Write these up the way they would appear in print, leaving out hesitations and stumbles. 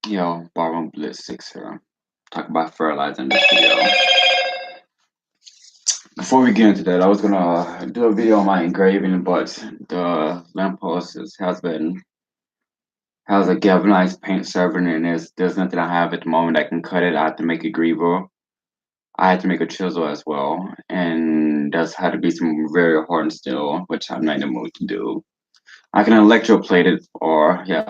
Yo, Barbara Blitz 6 here. Talk about fertilizer in this video. Before we get into that, I was gonna do a video on my engraving, but the lamppost has a galvanized paint serving, and there's nothing I have at the moment that can cut it. I have to make a griever. I had to make a chisel as well, and that's had to be some very hard steel, which I'm not in the mood to do. I can electroplate it, or yeah,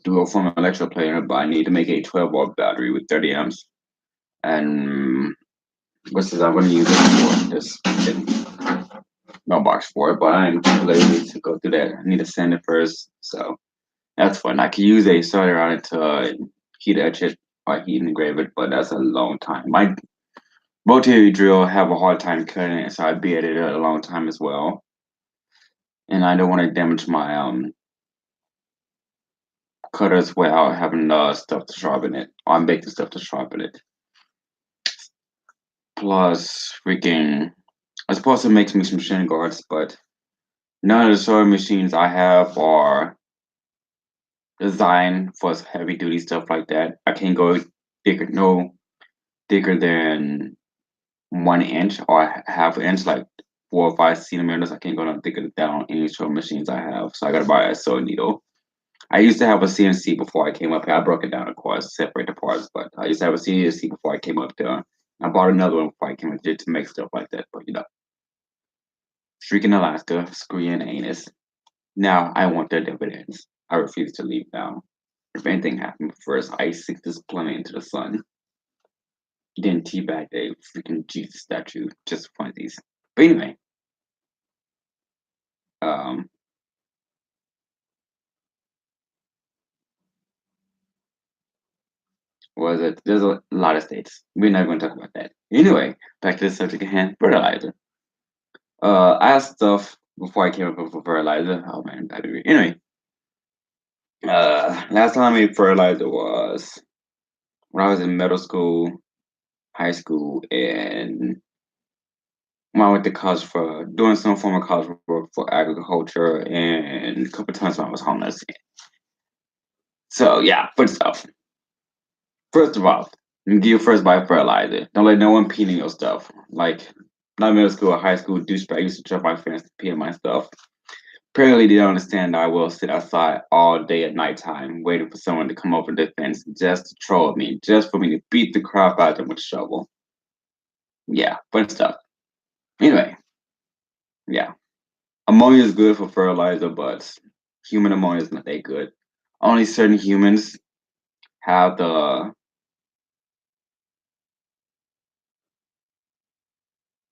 do a form of electroplating, but I need to make a 12-volt battery with 30 amps. And what's this? I'm going to use it for this mailbox for it, but I'm too lazy to go through that. I need to sand it first, so that's fun. I can use a solder on it to heat etch it or heat engrave it, but that's a long time. My rotary drill have a hard time cutting it, so I'd be at it a long time as well. And I don't want to damage my cutters without having stuff to sharpen it, or make the stuff to sharpen it. Plus, freaking, I was supposed to make me some shin guards, but none of the sewing machines I have are designed for heavy duty stuff like that. I can't go no thicker than 1 inch or half an inch, like 4 or 5 centimeters. I can't go no thicker than that on any sewing machines I have. So I gotta buy a sewing needle. I used to have a CNC before I came up here. I broke it down, of course, separate the parts, but I used to have a CNC before I came up there. I bought another one before I came up here to make stuff like that, but freaking Alaska, screw you in the anus. Now I want their dividends. I refuse to leave now. If anything happened first, I sink this planet into the sun. Then teabag a freaking Jesus statue just for these. But anyway, um, was it? There's a lot of states. We're not going to talk about that. Anyway, back to the subject at hand: fertilizer. I asked stuff before I came up with fertilizer. Oh man, battery. Anyway, last time I made fertilizer was when I was in middle school, high school, and when I went to college for doing some form of college work for agriculture, and a couple times when I was homeless. So yeah, first stuff. First of all, you give first buy fertilizer. Don't let no one pee in your stuff. Like not middle school or high school douchebag used to jump my fence to pee in my stuff. Apparently they don't understand that I will sit outside all day at nighttime waiting for someone to come over the fence just to troll me, just for me to beat the crap out of them with a shovel. Yeah, fun stuff. Anyway, yeah. Ammonia is good for fertilizer, but human ammonia is not that good. Only certain humans have the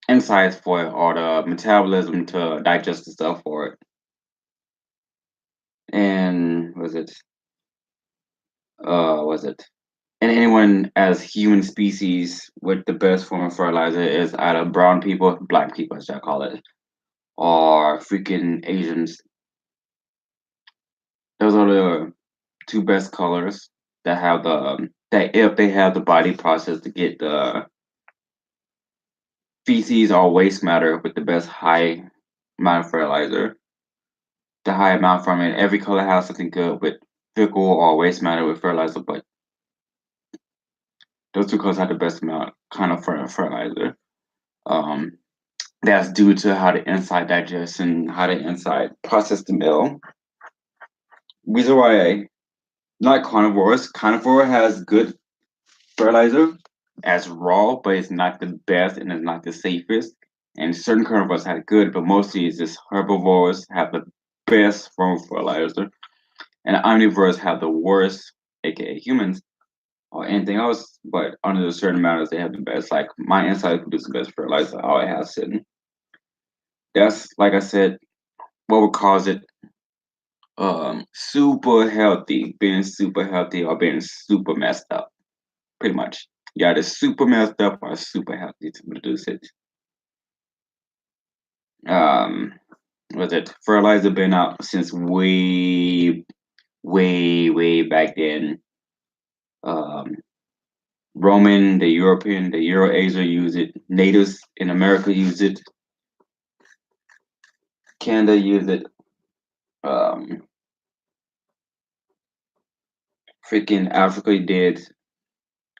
insights for it or the metabolism to digest the stuff for it. And was it? And anyone as human species with the best form of fertilizer is either brown people, black people, as I call it, or freaking Asians. Those are the two best colors that have that if they have the body process to get the feces or waste matter with the best high amount of fertilizer. The high amount from it. Every color has something good with fickle or waste matter with fertilizer, but those two colors have the best amount kind of fertilizer. Um, that's due to how the inside digests and how the inside process the meal. Reason why not carnivores. Carnivore has good fertilizer as raw, but it's not the best and it's not the safest. And certain carnivores have good, but mostly it's just herbivores have the best form of fertilizer, and omnivores have the worst, aka humans, or anything else. But under a certain amount, they have the best. Like my inside produces the best fertilizer. All it has sitting. That's like I said, what would cause it super healthy, being super healthy or being super messed up. Pretty much. Yeah, the super messed up or super healthy to produce it. Um, was it fertilizer been out since way back then? Um, Roman, the European, the Euro-Asia use it. Natives in America use it. Canada use it. Um, Freaking Africa did,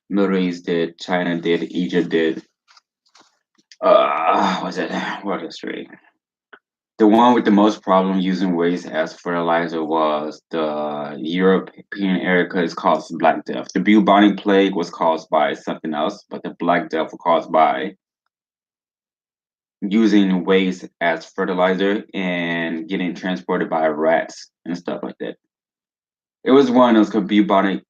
Middle East did, China did, Egypt did. Was it world history? The one with the most problem using waste as fertilizer was the European area because it's caused Black Death. The bubonic plague was caused by something else, but the Black Death was caused by using waste as fertilizer and getting transported by rats and stuff like that. It was one of those called bubonic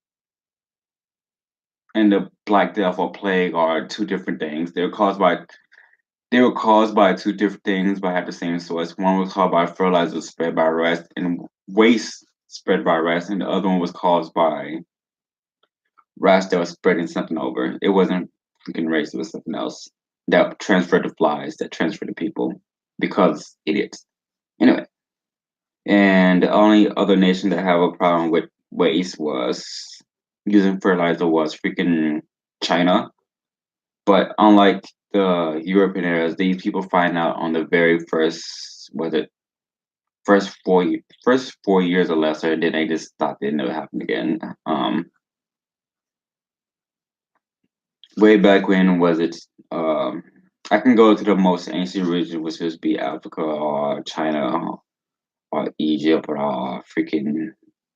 and the Black Death or plague are two different things. They were caused by two different things, but had the same source. One was caused by fertilizer spread by rats and waste spread by rats, and the other one was caused by rats that was spreading something over. It wasn't freaking race; it was something else that transferred to flies, that transferred to people because idiots. Anyway, and the only other nation that have a problem with waste was using fertilizer was freaking China. But unlike the European areas, these people find out on the very first, was it first 4 years or less, or then they just stopped it and never happened again. Way back when was it? I can go to the most ancient region, which would be Africa or China or Egypt or freaking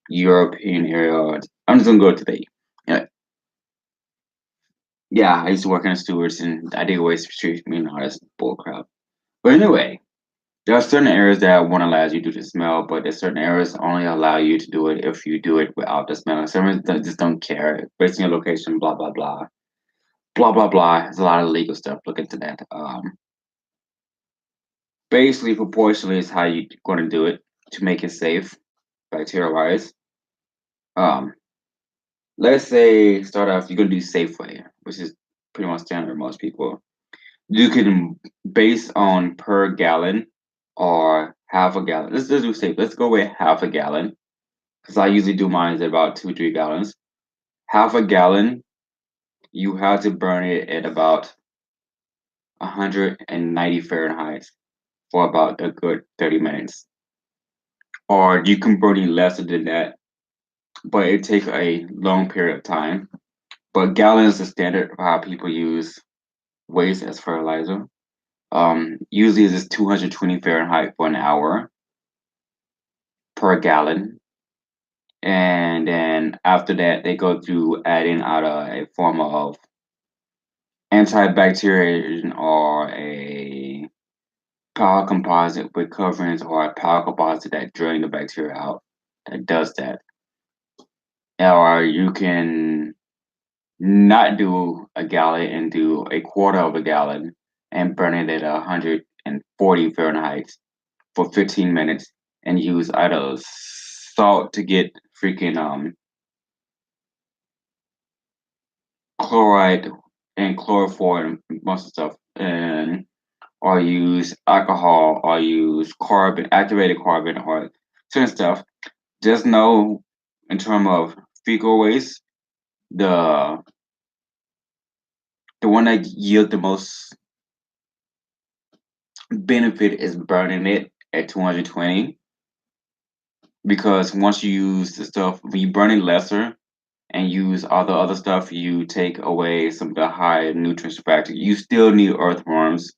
European area. I'm just gonna go today. Yeah, yeah. I used to work in stewards, and I did waste treatment. All that's bull crap. But anyway, there are certain areas that won't allow you to do the smell, but there's certain areas only allow you to do it if you do it without the smell. Some areas just don't care. Based on your location, blah blah blah, blah blah blah. There's a lot of legal stuff. Look into that. Basically, proportionally is how you're going to do it to make it safe, bacteria wise. Um, let's say start off. You're going to do safe way, which is pretty much standard for most people. You can base on per gallon or half a gallon. Let's do safe. Let's go with half a gallon because I usually do mine at about 2 3 gallons. Half a gallon, you have to burn it at about 190 Fahrenheit for about a good 30 minutes. Or you can burn it lesser than that, but it takes a long period of time. But gallon is the standard of how people use waste as fertilizer. Usually it's 220 Fahrenheit for an hour per gallon. And then after that, they go through adding out a form of antibacterial or a power composite with coverings or a power composite that drain the bacteria out that does that. Or you can not do a gallon and do a quarter of a gallon and burn it at 140 Fahrenheit for 15 minutes and use either salt to get freaking chloride and chloroform and most stuff, and or use alcohol or use carbon, activated carbon or certain stuff. Just know in terms of fecal waste, the the one that yield the most benefit is burning it at 220 because once you use the stuff, when you burn it lesser and use all the other stuff, you take away some of the high nutrients factor. You still need earthworms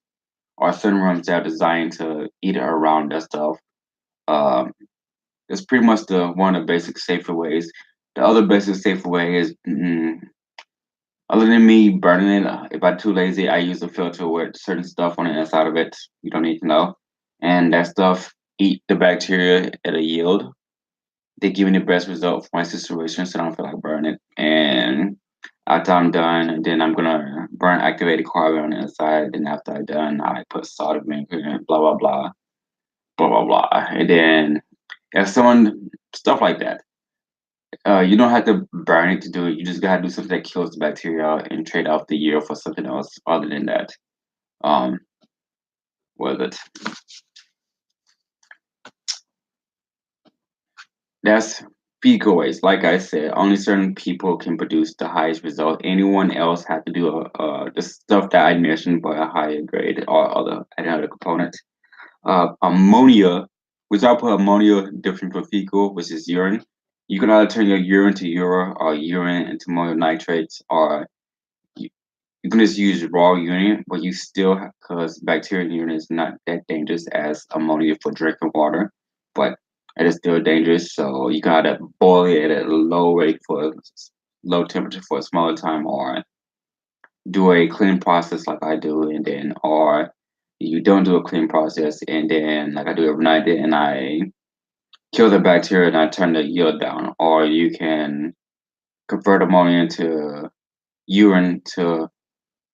or certain worms that are designed to eat around that stuff. Um, it's pretty much the one of the basic safer ways. The other basic safer way is other than me burning it, if I'm too lazy, I use a filter with certain stuff on the inside of it. You don't need to know. And that stuff eat the bacteria at a yield. They give me the best result for my situation, so I don't feel like burning it. And after I'm done, then I'm gonna burn activated carbon on the inside. Then after I'm done, I put salt and vinegar and blah blah blah, blah blah blah. And then if someone stuff like that, you don't have to burn it to do it. You just gotta do something that kills the bacteria and trade off the year for something else other than that. Um, was it? That's fecal waste. Like I said, only certain people can produce the highest result. Anyone else have to do the stuff that I mentioned, but a higher grade or other components. Ammonia, which I put ammonia different from fecal, which is urine. You can either turn your urine to urea or urine into ammonium nitrates, or you, you can just use raw urine, but you still, because bacteria in urine is not that dangerous as ammonia for drinking water, but it is still dangerous. So you gotta boil it at a low rate for low temperature for a smaller time, or do a clean process like I do, and then, or you don't do a clean process, and then like I do every night, and I kill the bacteria and I turn the yield down, or you can convert ammonia into urine to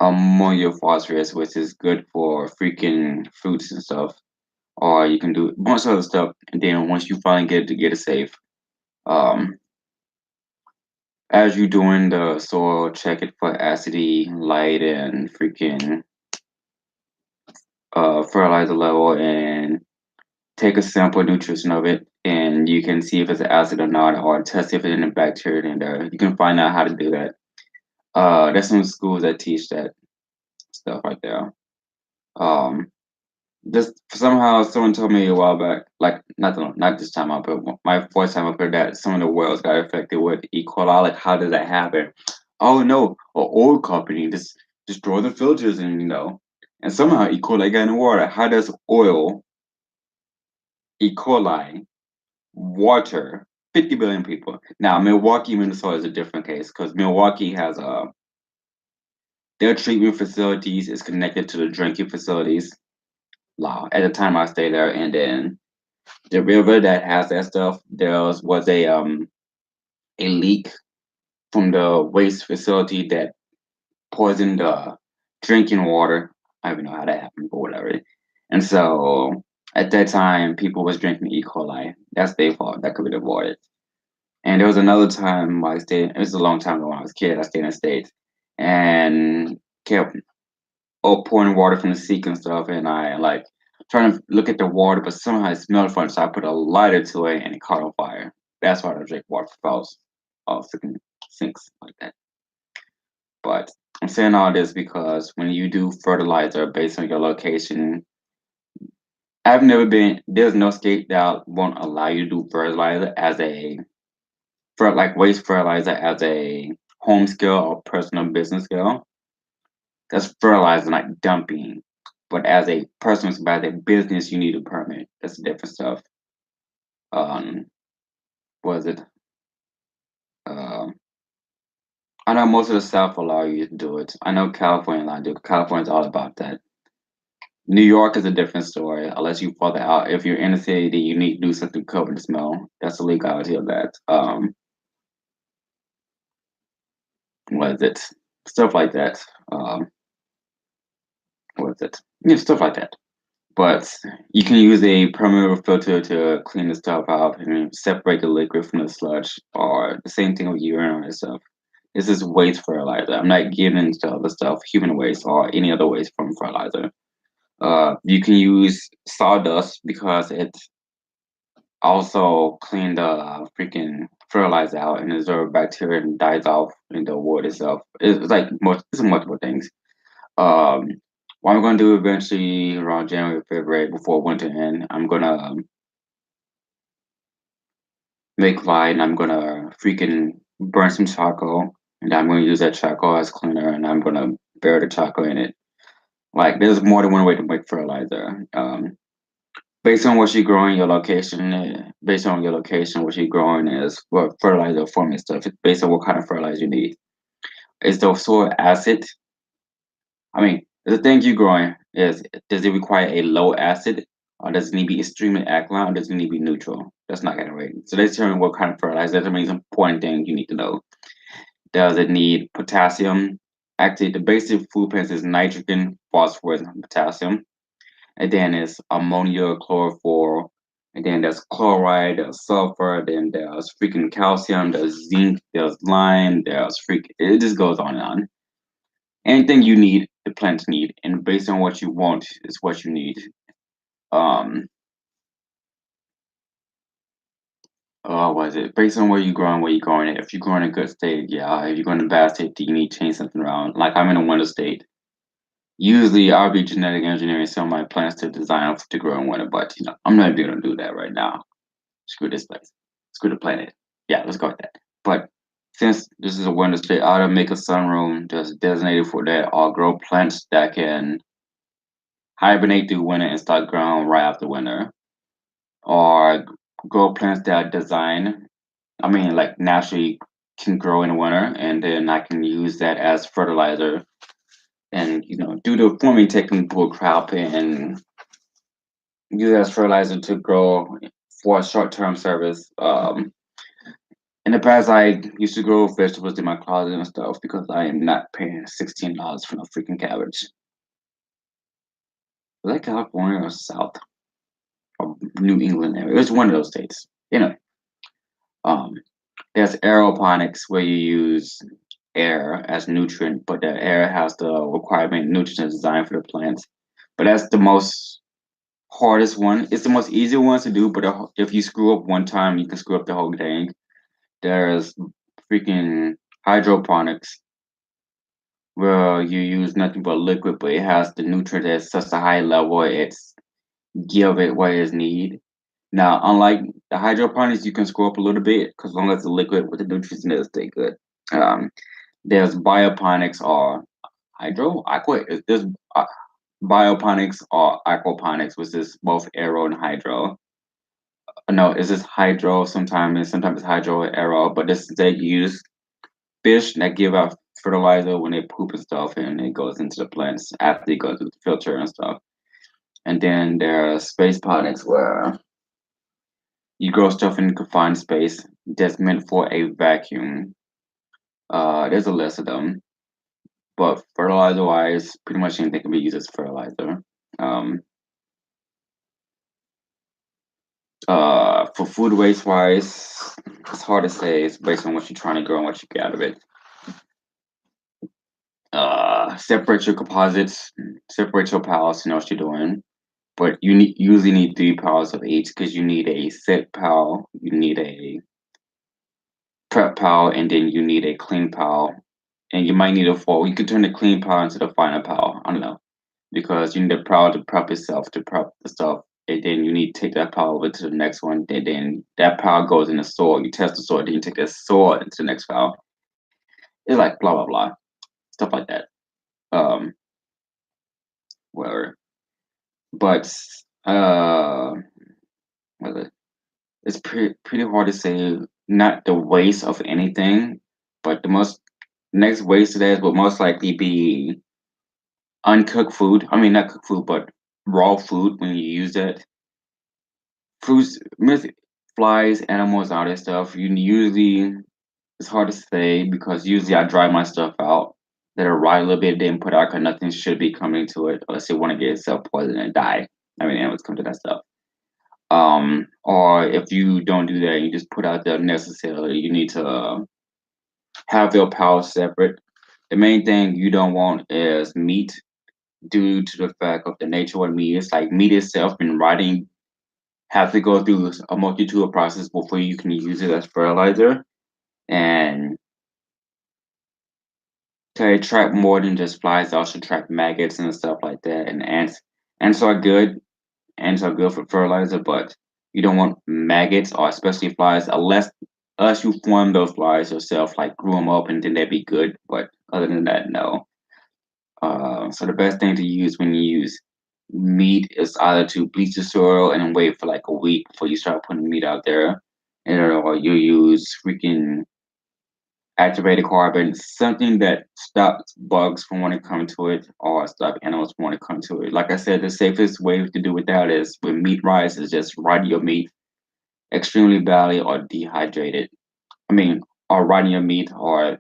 ammonia phosphorus, which is good for freaking fruits and stuff. Or you can do a bunch of other stuff, and then once you finally get it safe, um, as you doing the soil, check it for acidity, light, and freaking fertilizer level, and take a sample nutrition of it, and you can see if it's acid or not, or test if it's any bacteria in there. You can find out how to do that. There's some schools that teach that stuff right there. Um, just somehow someone told me a while back, like not this time out, but my first time up here, that some of the wells got affected with E. coli. Like, how did that happen? Oh no, an oil company just destroyed the filters, and and somehow E. coli got in the water. How does oil, E. coli, water 50 billion people? Now, Milwaukee, Minnesota is a different case because Milwaukee has their treatment facilities is connected to the drinking facilities. Wow. At the time I stayed there, and then the river that has that stuff, there was a leak from the waste facility that poisoned the drinking water. I don't even know how that happened, but whatever. And so at that time, people was drinking E. coli. That's their fault. That could be avoided. And there was another time I stayed. It was a long time ago when I was a kid. I stayed in the States and kept pouring water from the sink and stuff. And I like trying to look at the water, but somehow it smelled funny. So I put a lighter to it, and it caught on fire. That's why I don't drink water from faucets, freaking sinks like that. But I'm saying all this because when you do fertilizer based on your location, I've never been. There's no state that won't allow you to do fertilizer as a for like waste fertilizer as a home scale or personal business scale. That's fertilizer, not dumping. But as a personal, by the business, you need a permit. That's different stuff. Um, was it? Um, I know most of the South allow you to do it. I know California allow you to do it. California's all about that. New York is a different story. Unless you further out, if you're in the city, then you need to do something to cover the smell. That's the legality of that. What is it? Stuff like that. What is it? Yeah, stuff like that. But you can use a permeable filter to clean the stuff out and separate the liquid from the sludge, or the same thing with urine and stuff. This is waste fertilizer. I'm not getting into other stuff, human waste or any other waste from fertilizer. You can use sawdust because it also clean the freaking fertilizer out and absorb bacteria and dies off in the wood itself. It's like it's multiple things. Um, what I'm gonna do eventually around January, February before winter end, I'm gonna make light, and I'm gonna freaking burn some charcoal, and I'm gonna use that charcoal as cleaner, and I'm gonna bury the charcoal in it. Like, there's more than one way to make fertilizer. Based on what you're growing, your location, based on your location, what you're growing is what fertilizer forming stuff. It's based on what kind of fertilizer you need. Is the soil acid? I mean, the thing you're growing is, does it require a low acid, or does it need to be extremely alkaline, or does it need to be neutral? That's not gonna rate. So that's determine what kind of fertilizer. That means important thing you need to know. Does it need potassium? Actually, the basic food plants is nitrogen, phosphorus, and potassium. And then it's ammonia, chlorophyll, and then there's chloride, there's sulfur, then there's freaking calcium, there's zinc, there's lime, there's freaking, it just goes on and on. Anything you need, the plants need, and based on what you want is what you need. Um, was it based on where you're growing, where you're growing it? If you're growing in a good state, yeah. If you're growing in a bad state, you need to change something around. Like, I'm in a winter state. Usually, I'll be genetic engineering some of my plants to design to grow in winter, but I'm not going to do that right now. Screw this place. Screw the planet. Yeah, let's go with that. But since this is a winter state, I ought to make a sunroom just designated for that, or grow plants that can hibernate through winter and start growing right after winter, or grow plants that are designed, I mean, like naturally can grow in winter, and then I can use that as fertilizer and do the farming technique for crop and use it as fertilizer to grow for a short-term service. In the past, I used to grow vegetables in my closet and stuff because I am not paying $16 for no freaking cabbage. Was that California or South or New England area? It was one of those states. Um, there's aeroponics where you use air as nutrient, but the air has the requirement nutrients designed for the plants. But that's the most hardest one. It's the most easy one to do, but if you screw up one time, you can screw up the whole thing. There's freaking hydroponics where you use nothing but liquid, but it has the nutrient at such a high level, it's give it what it need. Now, unlike the hydroponics, you can screw up a little bit because as long as the liquid with the nutrients in it stay good. Um, there's bioponics or hydro aqua. There's uh, bioponics or aquaponics, which is both aero and hydro. No, it's just hydro sometimes, and sometimes it's hydro and aero. But this they use fish that give out fertilizer when they poop and stuff, and it goes into the plants after it goes through the filter and stuff. And then there's space ponics where you grow stuff in confined space that's meant for a vacuum. There's a list of them, but fertilizer wise, pretty much anything can be used as fertilizer. Um, for food waste wise, it's hard to say. It's based on what you're trying to grow and what you get out of it. Separate your composites, separate your pallets, you know what you're doing. But usually need three pallets of each because you need a set pal, you need a prep pal, and then you need a clean pal. And you might need a four. You could turn the clean pal into the final pal. I don't know. Because you need the pal to prep itself, to prep the stuff. And then you need to take that pal over to the next one. And then that pal goes in the soil. You test the soil, then you take that soil into the next pal. It's like blah blah blah. Stuff like that. Um whatever. But uh what is it? It's pretty hard to say not the waste of anything, but the most next waste to that would most likely be uncooked food. I mean, not cooked food, but raw food when you use it. Fruits, flies, animals, all that stuff. You usually it's hard to say because usually I dry my stuff out, let it rot a little bit, then put out because nothing should be coming to it unless it want to get itself poisoned and die. I mean, animals come to that stuff. Or if you don't do that, you just put out there necessarily. You need to have your power separate. The main thing you don't want is meat due to the fact of the nature of meat. It's like meat itself in rotting have to go through a multitude of process before you can use it as fertilizer. And to attract more than just flies, also attract maggots and stuff like that. And ants. Ants are good. Ants are good for fertilizer, but you don't want maggots or especially flies unless you form those flies yourself, like grew them up and then they'd be good. But other than that, no. So the best thing to use when you use meat is either to bleach the soil and then wait for like a week before you start putting meat out there, and or you use freaking activated carbon, something that stops bugs from wanting to come to it or stop animals from wanting to come to it. Like I said, the safest way to do with that is when meat rise is just rotting your meat extremely badly or dehydrated. I mean, or rotting your meat or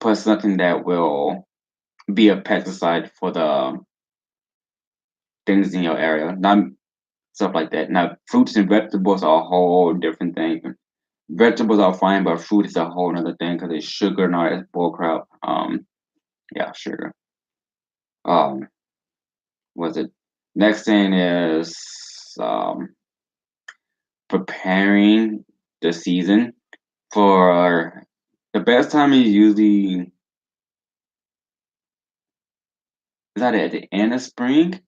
put something that will be a pesticide for the things in your area. Not stuff like that. Now, fruits and vegetables are a whole different thing. Vegetables are fine, but fruit is a whole other thing because it's sugar, not as bullcrap. Yeah, sugar. Um, was it next thing is um preparing the season for the best time is usually is that at the end of spring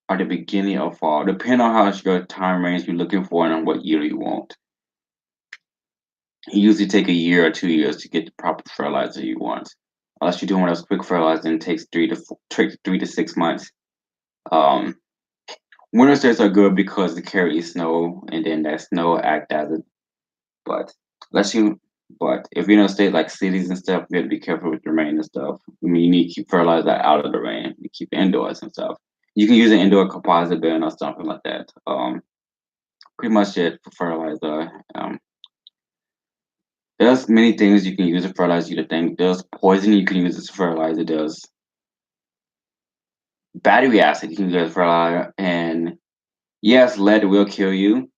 or the beginning of fall, depending on how much your time range you're looking for and what year you want. It usually take a year or 2 years to get the proper fertilizer you want. Unless you're doing one of those quick fertilizer, and it takes 3 to 6 months. Um, Winter states are good because they carry snow, and then that snow act as a but unless you but if you're in a state like cities and stuff, you have to be careful with the rain and stuff. I mean, you need to keep fertilizer out of the rain. You keep it indoors and stuff. You can use an indoor composite bin or something like that. Pretty much it for fertilizer. There's many things you can use to fertilize. You to think there's poison you can use as fertilizer. There's battery acid you can use as fertilizer, and yes, lead will kill you.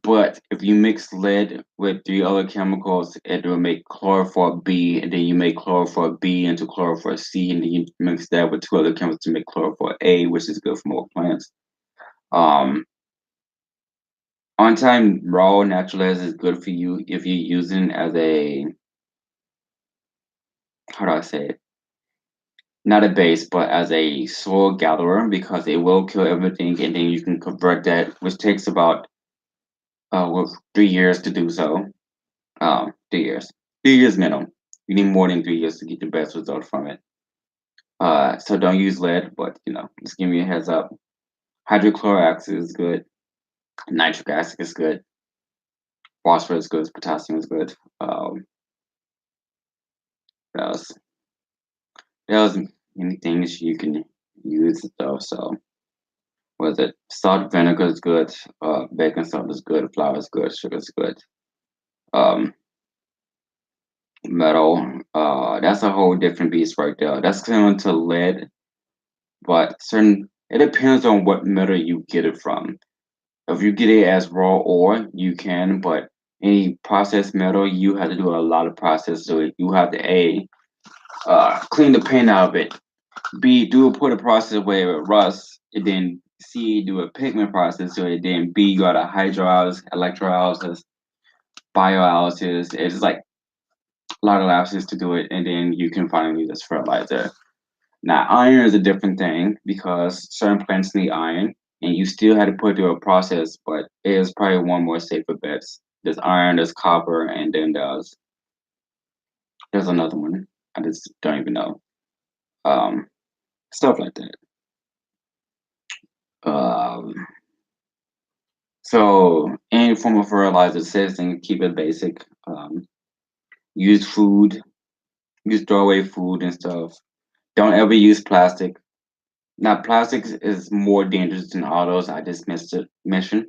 But if you mix lead with 3 other chemicals, it will make chlorophyll B, and then you make chlorophyll B into chlorophyll C, and then you mix that with 2 other chemicals to make chlorophyll A, which is good for more plants. Um, on time raw natural gas is good for you if you're using as a, how do I say it? Not a base, but as a soil gatherer, because it will kill everything, and then you can convert that, which takes about with 3 years to do so. 3 years. 3 years minimum. You need more than 3 years to get the best result from it. So don't use lead, but just give me a heads up. Hydrochloric acid is good. Nitric acid is good. Phosphorus is good. Potassium is good. What else? There's many things you can use though. So was it salt vinegar is good. Baking salt is good. Flour is good. Sugar is good. Um, Metal. That's a whole different beast right there. That's similar to lead, but certain it depends on what metal you get it from. If you get it as raw ore, you can, but any processed metal, you have to do a lot of process. So you have to clean the paint out of it. B, do a put a process where it rusts, and then C, do a pigment process. So then B, you got a hydrolysis, electrolysis, biolysis. It's like a lot of lapses to do it, and then you can finally use as fertilizer. Now, iron is a different thing because certain plants need iron, and you still had to put it through a process, but it is probably one more safer bets. There's iron, there's copper, and then there's another one. I just don't even know. Um, Stuff like that. Um, so any form of fertilizer says and keep it basic. Use food, use throwaway food and stuff. Don't ever use plastic. Now, plastic is more dangerous than all those I just mentioned.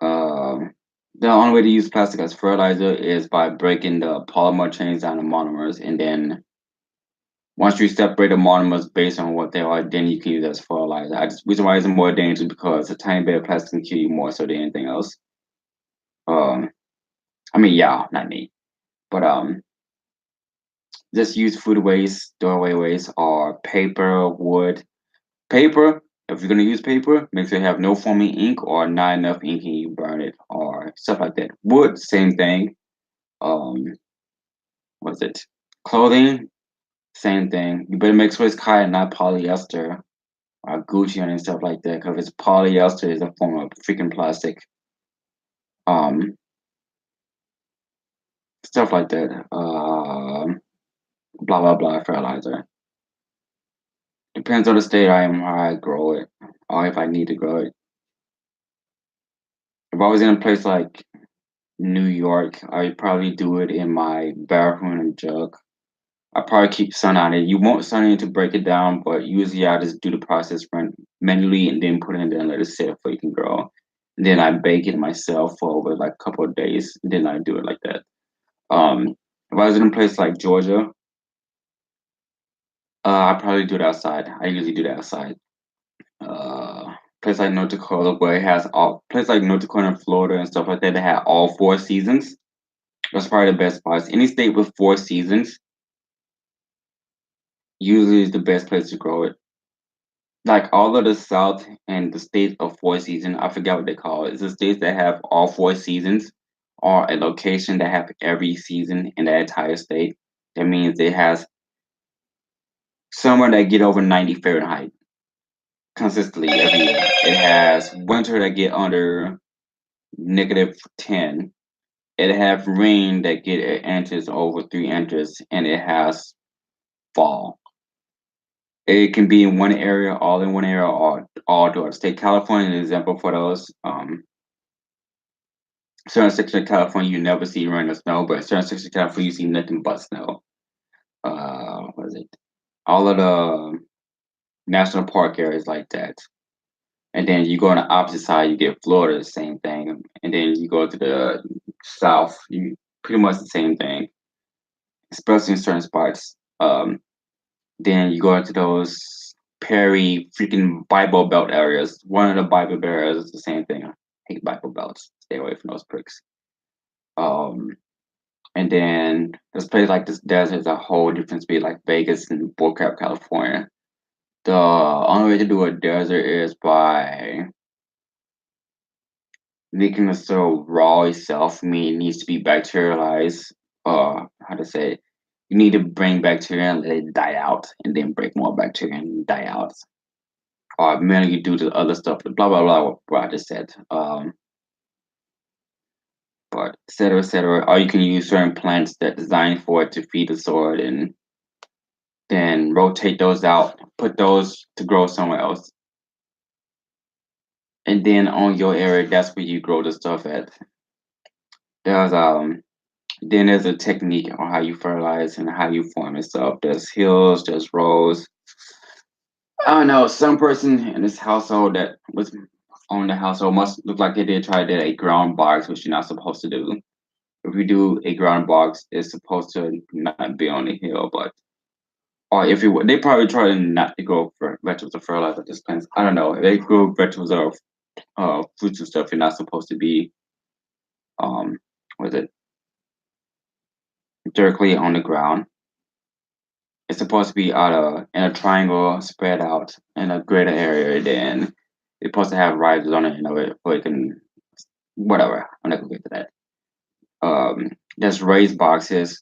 Um, the only way to use plastic as fertilizer is by breaking the polymer chains down to monomers, and then once you separate the monomers based on what they are, then you can use it as fertilizer. Reason why it's more dangerous because a tiny bit of plastic can kill you more so than anything else. Um, I mean, yeah, not me, but just use food waste, throwaway waste, or paper, wood. Paper, if you're gonna use paper, make sure you have no foaming ink or not enough ink and you burn it or stuff like that. Wood, same thing. Um, what's it? Clothing, same thing. You better make sure it's cotton, not polyester or Gucci and stuff like that. Because if it's polyester, it's a form of freaking plastic. Um, Stuff like that. Blah blah blah. Fertilizer. Depends on the state I am, how I grow it, or if I need to grow it. If I was in a place like New York, I'd probably do it in my bathroom and jug. I probably keep sun on it. You want sun on it to break it down, but usually I just do the process run manually and then put it in there and let it sit so it can grow. And then I bake it myself for over like a couple of days. And then I do it like that. If I was in a place like Georgia, I probably do it outside. I usually do that outside. Place like North Dakota where it has all place like North Dakota and Florida and stuff like that, they have all 4 seasons. That's probably the best spots. Any state with 4 seasons usually is the best place to grow it. Like all of the South and the states of 4 seasons, I forget what they call it. It's the states that have all 4 seasons or a location that have every season in the entire state. That means it has summer that get over 90 Fahrenheit consistently every year. It has winter that get under -10. It have rain that get inches over 3 inches, and it has fall. It can be in one area, all in one area, or all throughout state. California is an example for those. Certain sections of California you never see rain or snow, but certain sections of California you see nothing but snow. What is it? All of the national park areas like that. And then you go on the opposite side, you get Florida, the same thing. And then you go to the south, you pretty much the same thing, especially in certain spots. Then you go into those Perry freaking Bible Belt areas. One of the Bible Belt areas is the same thing. I hate Bible Belts. Stay away from those pricks. Um, and then this place like this desert is a whole different speed, like Vegas and Bullcrap, California. The only way to do a desert is by making the soil raw itself. I mean, it needs to be bacterialized. How to say it? You need to bring bacteria and let it die out, and then break more bacteria and die out. Or mainly due to other stuff, blah blah blah. What I just said. But et cetera, et cetera. Or you can use certain plants that designed for it to feed the soil, and then rotate those out, put those to grow somewhere else, and then on your area, that's where you grow the stuff at. There's Then there's a technique on how you fertilize and how you form and stuff. There's hills, there's rows. I don't know. Some person in this household that was on the household must look like they did try to do a ground box, which you're not supposed to do. If you do a ground box, it's supposed to not be on the hill, but or if you they probably try not to grow for vegetables or fertilizer. Just depends. I don't know. If they grow vegetables or fruits and stuff, you're not supposed to be um was it directly on the ground. It's supposed to be out in a triangle, spread out in a greater area. Then it's supposed to have risers on it, where it can whatever. I'm not gonna get to that. There's raised boxes.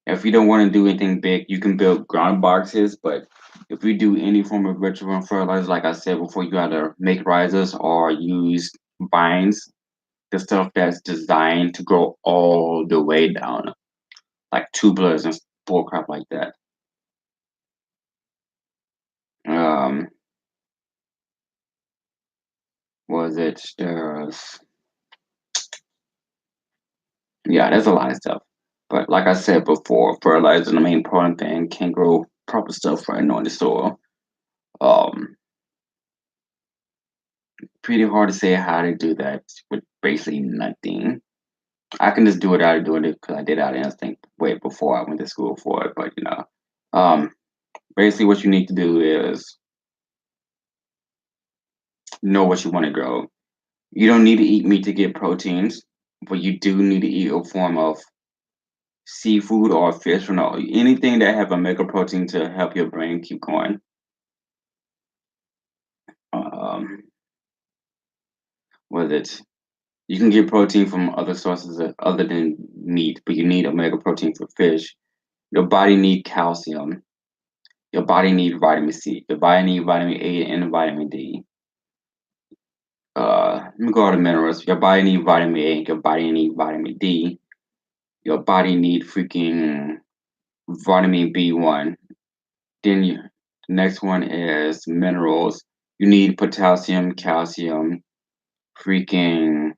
If you don't want to do anything big, you can build ground boxes. But if you do any form of vegetable fertilizer, like I said before, you gotta make risers or use vines, the stuff that's designed to grow all the way down, like tubulars and bullcrap like that. Um, was it there's Yeah, there's a lot of stuff. But like I said before, fertilizer the main important thing, can grow proper stuff right on the soil. Um, Pretty hard to say how to do that with basically nothing. I can just do it out of doing it because I did it out of instinct way before I went to school for it. But um, basically what you need to do is know what you want to grow. You don't need to eat meat to get proteins, but you do need to eat a form of seafood or fish or no anything that have omega protein to help your brain keep going. Um, was it You can get protein from other sources other than meat, but you need omega protein for fish. Your body need calcium. Your body need vitamin C. Your body need vitamin A and vitamin D. Let me go over the minerals. Your body need vitamin A. Your body need vitamin D. Your body need freaking vitamin B1. The next one is minerals. You need potassium, calcium, freaking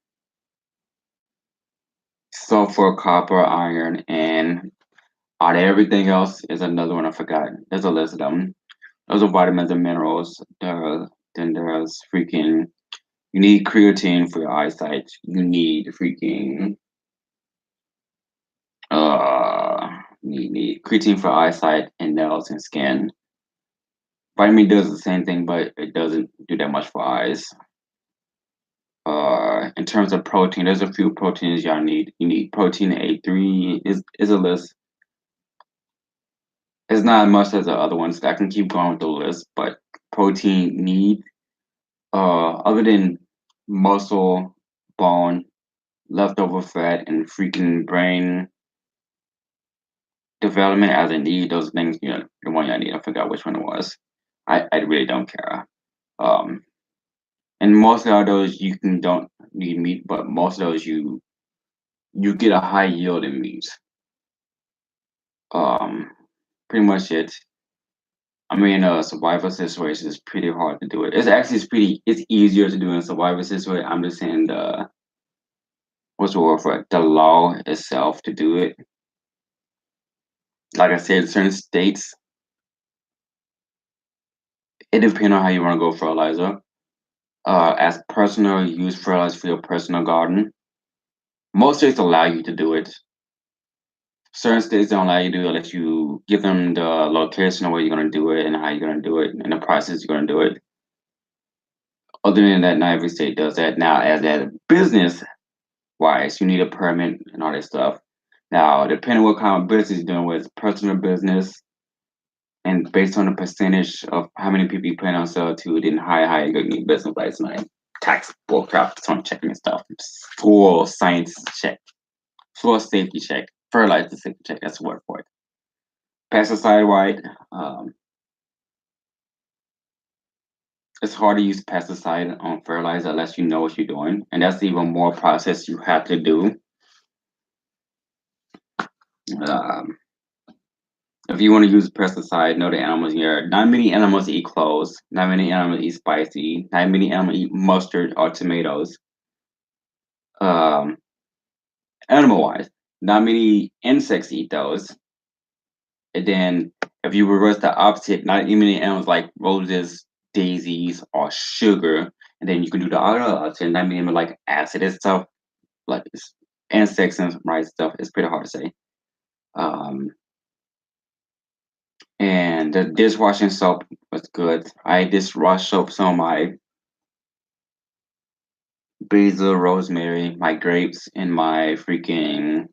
sulfur, copper, iron, and out of everything else is another one I forgot. There's a list of them. Those are vitamins and minerals. Then there's freaking. You need creatine for your eyesight. You need freaking. Need creatine for eyesight and nails and skin. Vitamin does the same thing, but it doesn't do that much for eyes. In terms of protein, there's a few proteins y'all need. You need protein A3 is a list. It's not as much as the other ones. I can keep going with the list, but protein need other than muscle, bone, leftover fat, and freaking brain development as a need, those things, the one I need, I forgot which one it was. I really don't care. Um, and most of those you can don't you eat meat, but most of those you get a high yield in meat. Um, Pretty much it. I mean, survival situation is pretty hard to do it. It's easier to do in a survival situation. I'm just saying what's the word for it? The law itself to do it. Like I said, certain states, it depends on how you want to go fertilizer. As personal use fertilizer for your personal garden. Most states allow you to do it. Certain states don't allow you to do it unless you give them the location of where you're going to do it and how you're going to do it and the process you're going to do it. Other than that, not every state does that. Now, as a business wise, you need a permit and all that stuff. Now, depending what kind of business you're doing with, personal business, and based on the percentage of how many people you plan on selling to, then high you're gonna need business license, tax bull crap, some checking and stuff. Full science check, full safety check, fertilizer safety check. That's the word for it. Pesticide wide, it's hard to use pesticide on fertilizer unless you know what you're doing, and that's even more process you have to do. Um, if you want to use pesticide, know the animals here. Not many animals eat cloves. Not many animals eat spicy. Not many animals eat mustard or tomatoes. Um, Animal wise, not many insects eat those. And then if you reverse the opposite, not many animals like roses, daisies, or sugar. And then you can do the other opposite. Not many animals like acid and stuff, like insects and right stuff. It's pretty hard to say. Um, and the dishwashing soap was good. I dishwash soap some of my basil, rosemary, my grapes, and my freaking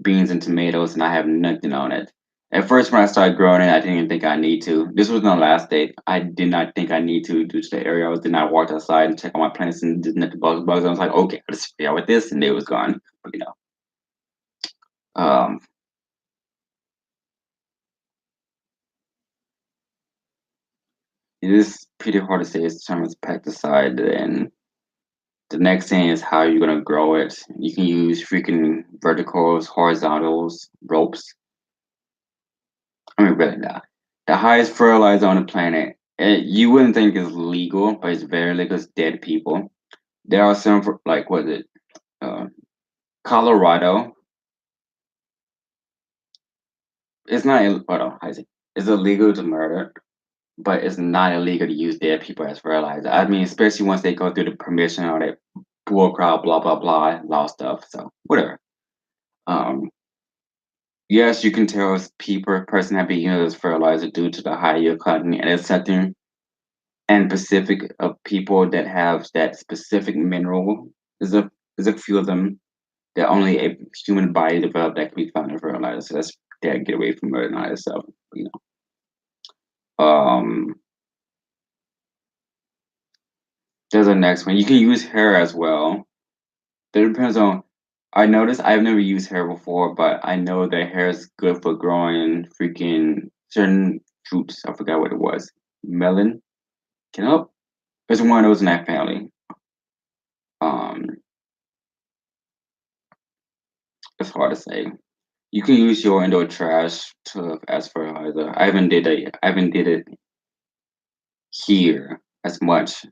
beans and tomatoes, and I have nothing on it. At first, when I started growing it, I didn't even think I need to. This was my last date. I did not think I need to due to the area I was in. I walked outside and checked on my plants and didn't have the bugs. I was like, okay, I'll just figure out with this, and it was gone. But um, it is pretty hard to say it's term as pesticide. And the next thing is how you're gonna grow it. You can use freaking verticals, horizontals, ropes. I mean, really not. The highest fertilizer on the planet. You wouldn't think is legal, but it's very legal. It's dead people. There are some like what is it? Uh, Colorado. It's not. Hold on, how is it? It's illegal to murder, but it's not illegal to use dead people as fertilizer. I mean, especially once they go through the permission or that bull crowd, blah blah blah, law stuff. So whatever. Um, yes, you can tell it's people person have been using as fertilizer due to the high yield content, and it's something and Pacific of people that have that specific mineral. There's a few of them that only a human body developed that can be found in fertilizer. So that's that get away from it and all that stuff. You know. There's a next one. You can use hair as well. That depends on. I noticed I've never used hair before, but I know that hair is good for growing freaking certain fruits. I forgot what it was. Melon. Can help. It's one of those in that family. Um, it's hard to say. You can use your indoor trash to as fertilizer. I haven't did it here as much,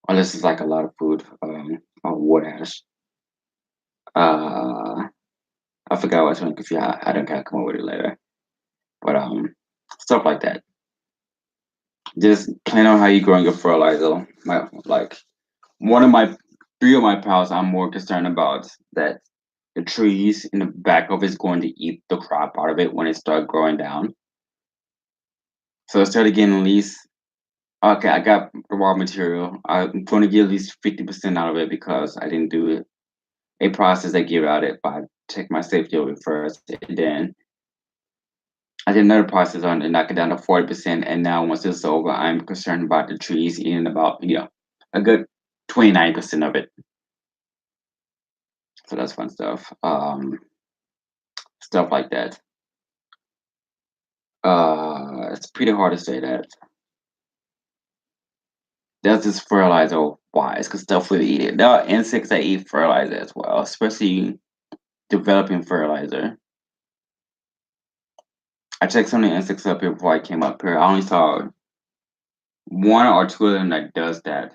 unless it's like a lot of food, or wood ash. Uh, I forgot what one because yeah, I don't gotta come up with it later. But stuff like that. Just plan on how you growing your fertilizer. My like one of my three of my pals I'm more concerned about that the trees in the back of it's going to eat the crop out of it when it start growing down. So instead of getting at least okay, I got the raw material. I'm going to get at least 50% out of it because I didn't do a process that give out it by check my safety of it first. And then I did another process on it, knock it down to 40%. And now once it's over, I'm concerned about the trees eating about, a good 29% of it. So that's fun stuff. Stuff like that. It's pretty hard to say that. That's just fertilizer wise, because stuff will eat it. There are insects that eat fertilizer as well, especially developing fertilizer. I checked some of the insects up here before I came up here. I only saw one or two of them that does that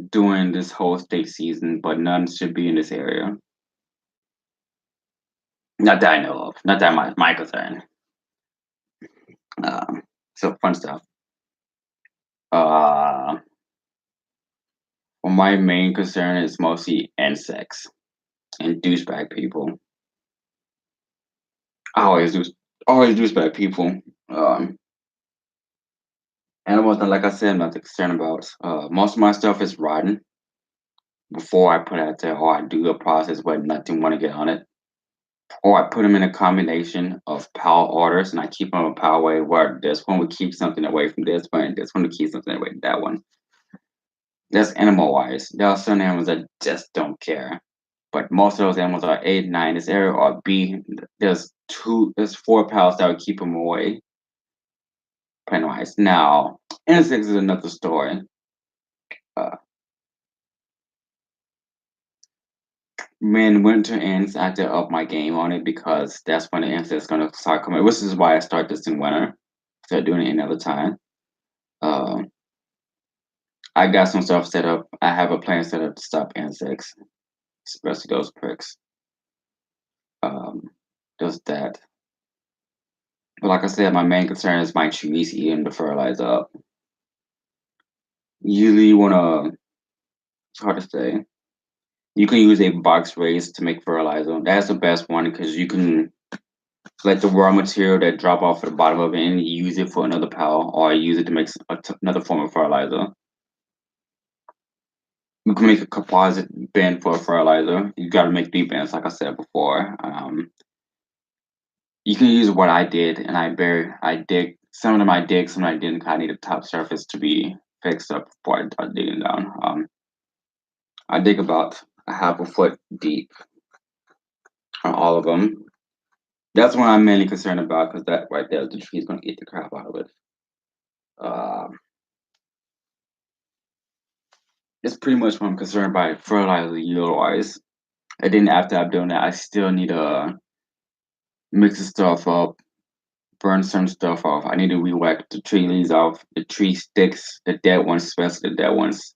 during this whole state season, but none should be in this area. Not that I know of. Not that my concern. Um, so fun stuff. Uh, well, my main concern is mostly insects and douchebag people. I always douchebag people. Um, Animals, like I said, I'm not concerned about. Most of my stuff is rotten before I put it out there, or I do a process where nothing want to get on it, or I put them in a combination of power orders, and I keep them a power way where this one would keep something away from this one, and this one would keep something away from that one. That's animal wise. There are some animals that just don't care, but most of those animals are 8, 9 in this area, or B. There's 4 pals that would keep them away. Plain wise. Now, insects is another story. Uh, when winter ends, I have to up my game on it because that's when the insects gonna start coming. Which is why I start this in winter. Instead of doing it another time. Um, I got some stuff set up. I have a plan set up to stop insects, especially those pricks. Um, just that. But like I said, my main concern is my trees eating the fertilizer up. Usually, you wanna. It's hard to say. You can use a box raise to make fertilizer. That's the best one because you can let the raw material that drop off at the bottom of it and use it for another pile or use it to make another form of fertilizer. You can make a composite bin for a fertilizer. You got to make 3 bins, like I said before. You can use what I did, and I dig some of them. I dig some I didn't. I need the top surface to be fixed up before I start digging down. I dig about a half a foot deep on all of them. That's what I'm mainly concerned about because that right there, the tree's gonna eat the crap out of it. Uh, it's pretty much what I'm concerned by fertilizer yield wise. And then after I'm doing that, I still need to mix the stuff up, burn some stuff off. I need to re-whack the tree leaves off, the tree sticks, the dead ones, especially the dead ones.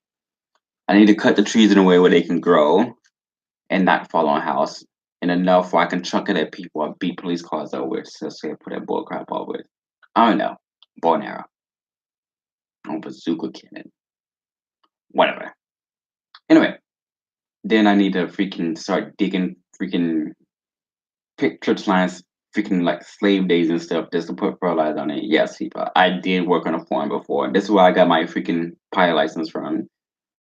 I need to cut the trees in a way where they can grow and not fall on house. And enough where I can chuck it at people or beat police cars over it. So say put that bull crap over it. I don't know. Bow and arrow. Or bazooka cannon. Whatever. Anyway, then I need to freaking start digging freaking picture lines, freaking like slave days and stuff just to put fertilizer on it. Yes, people. I did work on a farm before. This is where I got my freaking pilot license from.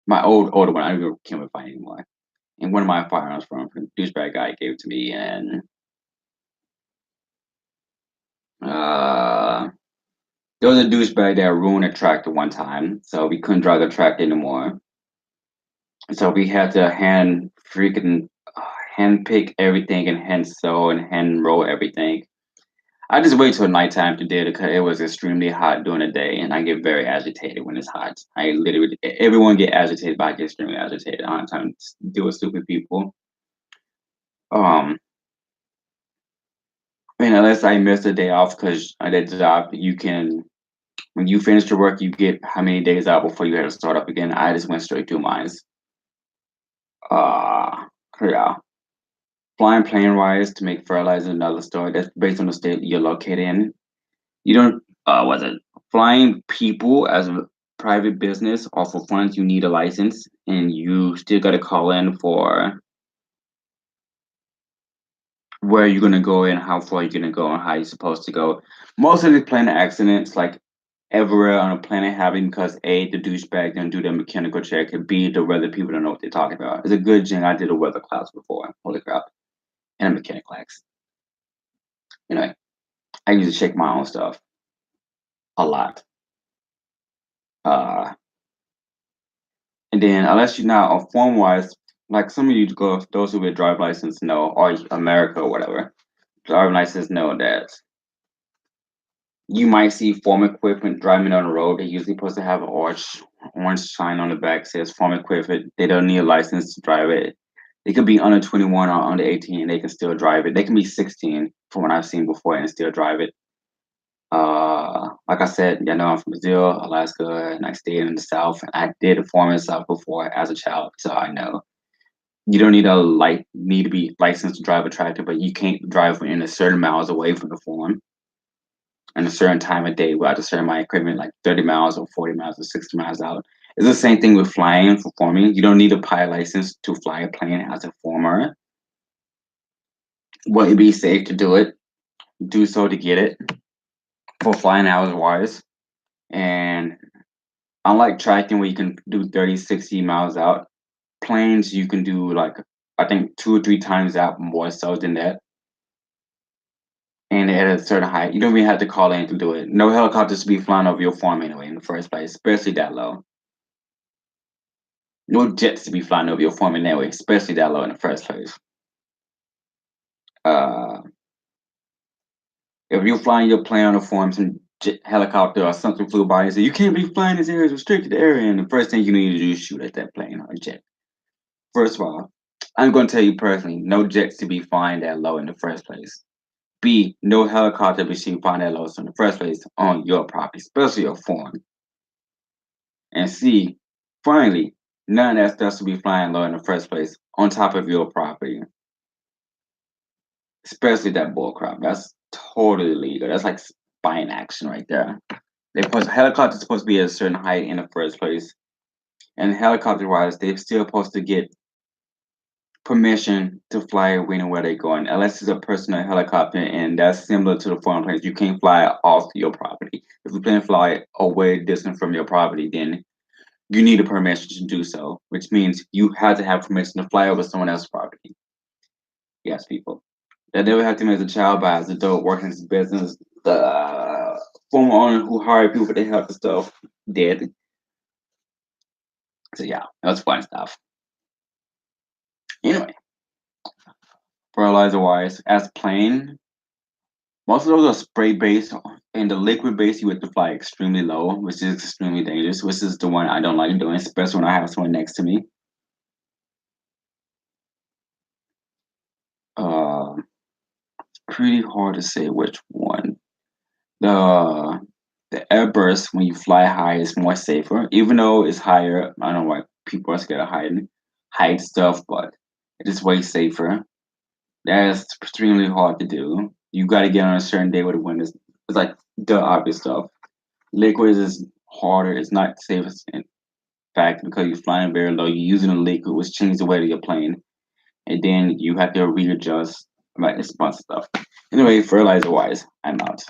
My older one. I don't even can't find anymore. And one of my firearms from douchebag guy gave it to me, and uh, there was a douchebag that ruined a tractor one time, so we couldn't drive the tractor anymore. So we had to hand pick everything and hand sew and hand roll everything. I just wait till nighttime to do it because it was extremely hot during the day, and I get very agitated when it's hot. I literally everyone get agitated, but I get extremely agitated. I don't have time to deal with stupid people. Um, and unless I miss a day off because at that job, you can when you finish your work, you get how many days out before you have to start up again. I just went straight through mines. Uh, yeah. Flying plane rides to make fertilizer another story. That's based on the state you're located in. You don't was it flying people as a private business or for funds, you need a license and you still gotta call in for where you're gonna go and how far you're gonna go and how you're supposed to go. Most of the plane accidents, like everywhere on a planet having because A, the douchebag didn't do their mechanical check, and B, the weather people don't know what they're talking about. It's a good thing I did a weather class before. Holy crap. And a mechanic class. Anyway, I used to check my own stuff a lot. Uh And then unless you now form wise, like some of you go those who with drive license know, or America or whatever, driver license know that You might see farm equipment driving on the road. They usually supposed to have an orange sign on the back says farm equipment. They don't need a license to drive it. They could be under 21 or under 18 and they can still drive it. They can be 16 from what I've seen before and still drive it. Like I said, you know, I'm from Brazil, Alaska, and I stayed in the South. And I did farm in the South before as a child, so I know you don't need to be licensed to drive a tractor, but you can't drive within a certain miles away from the farm and a certain time of day without a certain amount of equipment, like 30 miles or 40 miles or 60 miles out. It's the same thing with flying for farming. You don't need a pilot license to fly a plane as a farmer. But it'd be safe to do it, do so to get it for flying hours wise. And unlike tracking where you can do 30, 60 miles out, planes you can do like I think 2 or 3 times out more so than that. And at a certain height, you don't even have to call in to do it. No helicopters to be flying over your farm anyway in the first place, especially that low. No jets to be flying over your farm anyway, especially that low in the first place. Uh, if you're flying your plane on a farm, some jet helicopter or something flew by and said, "You can't be flying this area, it's restricted area," and the first thing you need to do is shoot at that plane or jet. First of all, I'm going to tell you personally, no jets to be flying that low in the first place. B, no helicopter be seen flying that low in the first place on your property, especially your farm. And C, finally, none of that stuff should be flying low in the first place on top of your property, especially that bull crop. That's totally illegal. That's like spying action right there. Helicopters supposed to be at a certain height in the first place, and helicopter wise, they're still supposed to get permission to fly when and where they're going, unless it's a personal helicopter, and that's similar to the foreign planes. You can't fly off your property. If you plan to fly away distant from your property, then you need a permission to do so, which means you have to have permission to fly over someone else's property. Yes, people. That never have to as a child, but as an adult working in this business, the former owner who hired people for their help and stuff did. So yeah, that's fun stuff. Anyway, fertilizer wise, as plain, most of those are spray based, and the liquid base you have to fly extremely low, which is extremely dangerous, which is the one I don't like doing, especially when I have someone next to me. Uh, Pretty hard to say which one. The the airburst when you fly high is more safer, even though it's higher. I don't know why people are scared of height stuff, but it is way safer. That is extremely hard to do. You got to get on a certain day where the wind is. It's like the obvious stuff. Liquids is harder. It's not safe in fact because you're flying very low. You're using a liquid, which changes the weight of your plane, and then you have to readjust. Like it's a bunch of stuff. Anyway, fertilizer wise, I'm out.